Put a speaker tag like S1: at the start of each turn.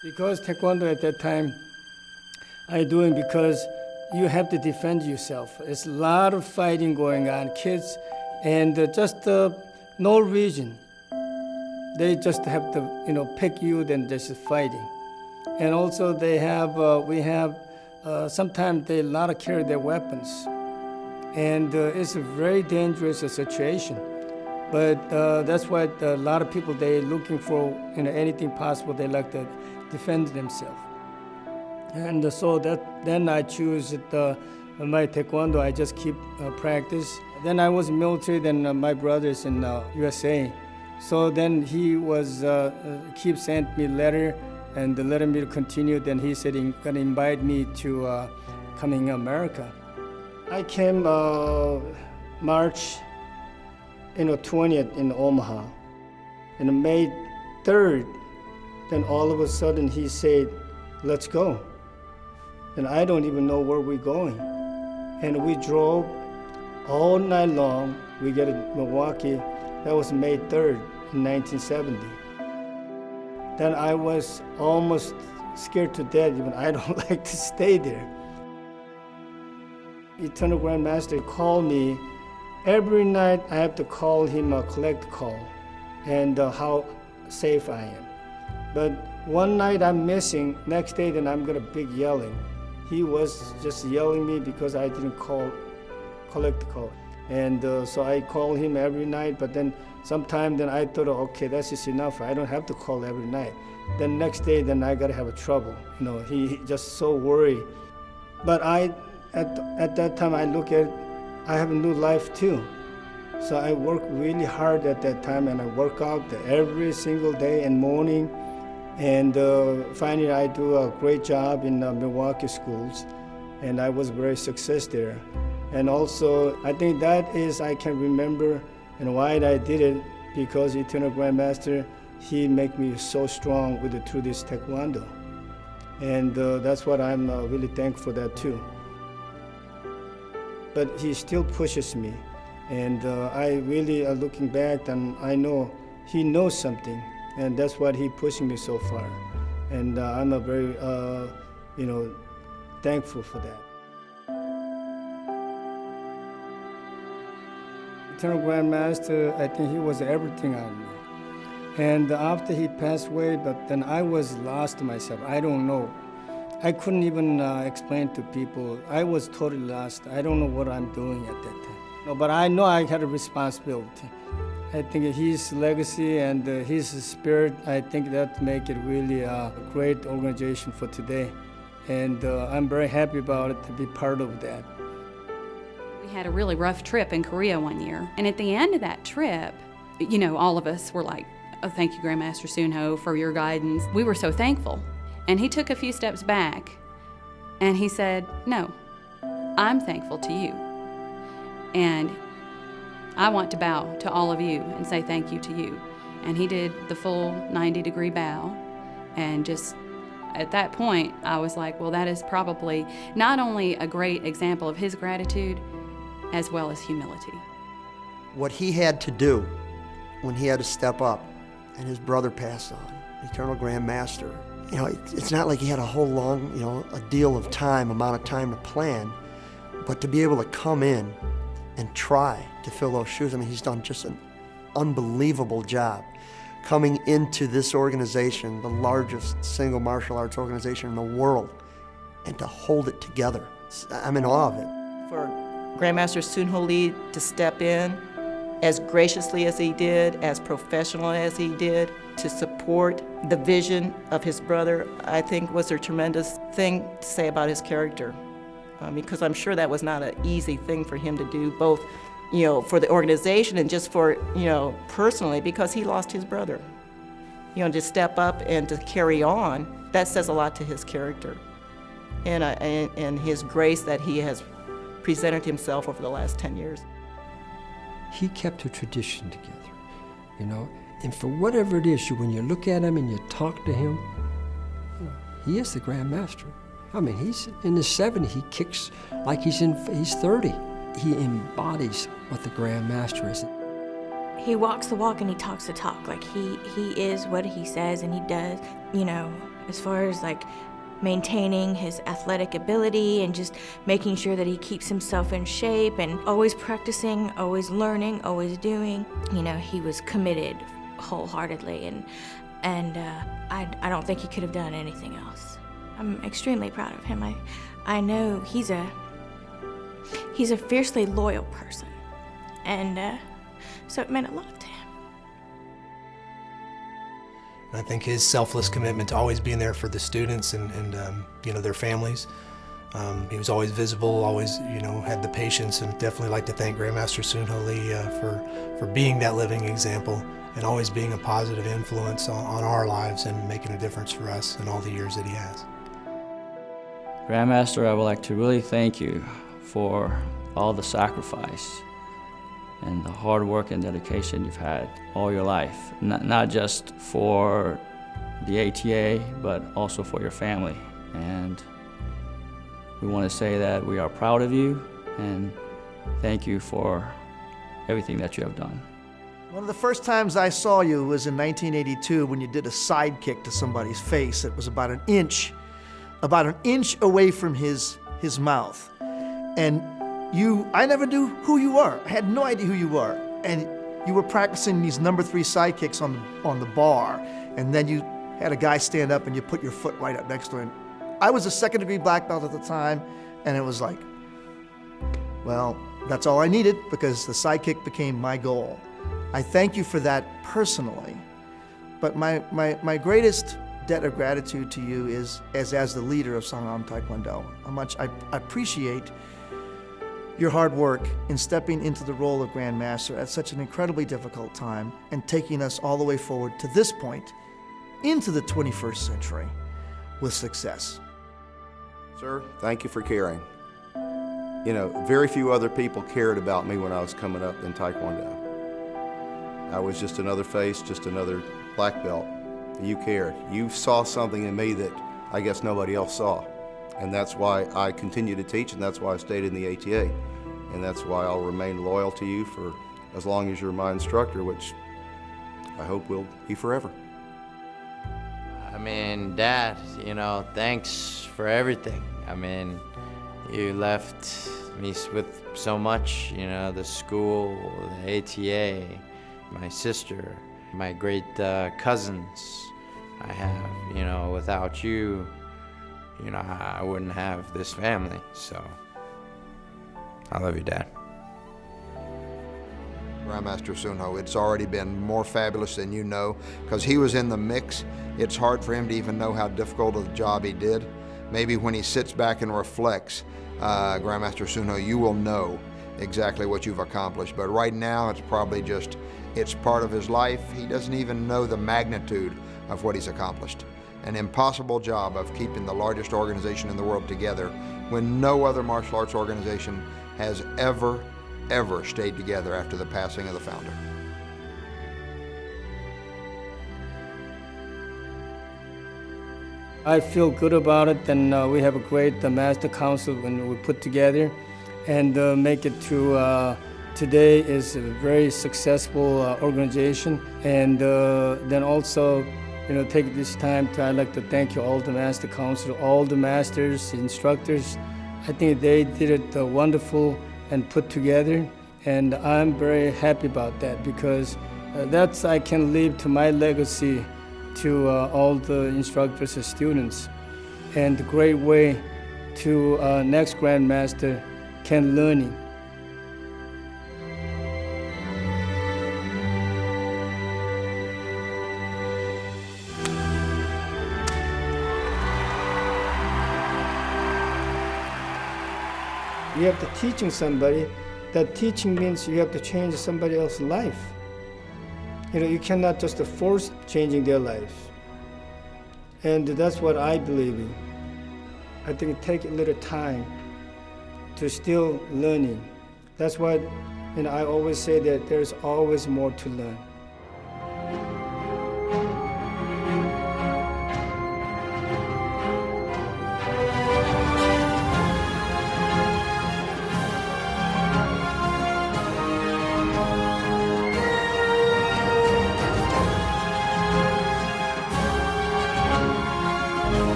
S1: Because Taekwondo at that time, I do it because you have to defend yourself. It's a lot of fighting going on, kids, and just no reason. They just have to, pick you, then just fighting. And also sometimes they a lot of carry their weapons. And it's a very dangerous situation. But that's why a lot of people, they're looking for anything possible. They like to defend themselves. And so then I choose my Taekwondo. I just keep practice. Then I was military, then my brother's in USA. So then he was keep sent me letter and letting me to continue. Then he said he's gonna invite me to coming America. I came March 20th in Omaha. And May 3rd, then all of a sudden he said, let's go. And I don't even know where we're going. And we drove all night long. We get to Milwaukee. That was May 3rd in 1970. Then I was almost scared to death, even I don't like to stay there. Eternal Grandmaster called me. Every night I have to call him a collect call and how safe I am. But one night I'm missing, next day then I'm gonna big yelling. He was just yelling me because I didn't collect the call. And so I call him every night, but then sometime then I thought, okay, that's just enough. I don't have to call every night. Then next day, then I gotta have a trouble. He just so worried. But at that time I look at, I have a new life too. So I work really hard at that time and I work out every single day and morning. And finally I do a great job in Milwaukee schools and I was very successful there. And also I think that is, I can remember and why I did it, because Eternal Grandmaster, he make me so strong through this Taekwondo. And that's what I'm really thankful for that too. But he still pushes me. And I really, looking back, and I know he knows something. And that's what he pushing me so far. And I'm a very, thankful for that. Eternal Grandmaster, I think he was everything on me. And after he passed away, but then I was lost myself. I don't know. I couldn't even explain to people. I was totally lost. I don't know what I'm doing at that time. No, but I know I had a responsibility. I think his legacy and his spirit, I think that make it really a great organization for today. And I'm very happy about it to be part of that.
S2: We had a really rough trip in Korea one year. And at the end of that trip, all of us were like, oh, thank you, Grandmaster Sunho, for your guidance. We were so thankful. And he took a few steps back and he said, no, I'm thankful to you. And I want to bow to all of you and say thank you to you. And he did the full 90-degree bow. And just at that point, I was like, well, that is probably not only a great example of his gratitude, as well as humility.
S3: What he had to do when he had to step up and his brother passed on, Eternal Grandmaster, it's not like he had a whole long, a deal of time, amount of time to plan, but to be able to come in and try to fill those shoes. I mean, he's done just an unbelievable job coming into this organization, the largest single martial arts organization in the world, and to hold it together. I'm in awe of it.
S4: For Grandmaster Sunho Lee to step in as graciously as he did, as professional as he did, to support the vision of his brother, I think was a tremendous thing to say about his character. Because I'm sure that was not an easy thing for him to do, both, for the organization and just for, personally, because he lost his brother. To step up and to carry on, that says a lot to his character and his grace that he has presented himself over the last 10 years.
S5: He kept a tradition together, and for whatever it is, when you look at him and you talk to him, he is the Grandmaster. I mean, he's in his 70s, he kicks like he's 30. He embodies what the Grandmaster is.
S6: He walks the walk and he talks the talk. Like he is what he says and he does, you know, as far as like maintaining his athletic ability and just making sure that he keeps himself in shape and always practicing, always learning, always doing. You know, he was committed wholeheartedly and I don't think he could have done anything else. I'm extremely proud of him. I know he's a fiercely loyal person, and so it meant a lot to him.
S7: I think his selfless commitment to always being there for the students and you know, their families. He was always visible, always, you know, had the patience, and definitely like to thank Grandmaster Soon-Ho Lee for being that living example and always being a positive influence on our lives and making a difference for us in all the years that he has.
S8: Grandmaster, I would like to really thank you for all the sacrifice and the hard work and dedication you've had all your life, not just for the ATA, but also for your family. And we want to say that we are proud of you and thank you for everything that you have done.
S9: One of the first times I saw you was in 1982 when you did a sidekick to somebody's face. It was about an inch away from his mouth. And I never knew who you were. I had no idea who you were. And you were practicing these number 3 sidekicks on the bar. And then you had a guy stand up and you put your foot right up next to him. I was a 2nd degree black belt at the time, and it was like, well, that's all I needed because the sidekick became my goal. I thank you for that personally. But my greatest debt of gratitude to you is as the leader of Sangam Taekwondo. How much I appreciate your hard work in stepping into the role of Grand Master at such an incredibly difficult time and taking us all the way forward to this point into the 21st century with success.
S10: Sir, thank you for caring. You know, very few other people cared about me when I was coming up in Taekwondo. I was just another face, just another black belt. You cared. You saw something in me that I guess nobody else saw. And that's why I continue to teach, and that's why I stayed in the ATA. And that's why I'll remain loyal to you for as long as you're my instructor, which I hope will be forever.
S11: I mean, Dad, you know, thanks for everything. I mean, you left me with so much, you know, the school, the ATA, my sister, my great cousins I have. You know, without you, you know, I wouldn't have this family. So, I love you, Dad.
S12: Grandmaster Soon-Ho, it's already been more fabulous than you know, because he was in the mix. It's hard for him to even know how difficult of a job he did. Maybe when he sits back and reflects, Grandmaster Soon-Ho, you will know exactly what you've accomplished. But right now, it's probably just, it's part of his life. He doesn't even know the magnitude of what he's accomplished. An impossible job of keeping the largest organization in the world together when no other martial arts organization has ever stayed together after the passing of the founder.
S1: I feel good about it, and we have a great Master Council when we put together and make it to today is a very successful organization. And then also, you know, take this time I'd like to thank you all the Master Council, all the masters, instructors. I think they did it wonderful and put together, and I'm very happy about that because that's I can leave to my legacy to all the instructors and students, and a great way to next Grandmaster can learning. You have to teaching somebody. That teaching means you have to change somebody else's life. You know, you cannot just force changing their lives. And that's what I believe in. I think take a little time to still learning. That's why, you know, I always say that there's always more to learn.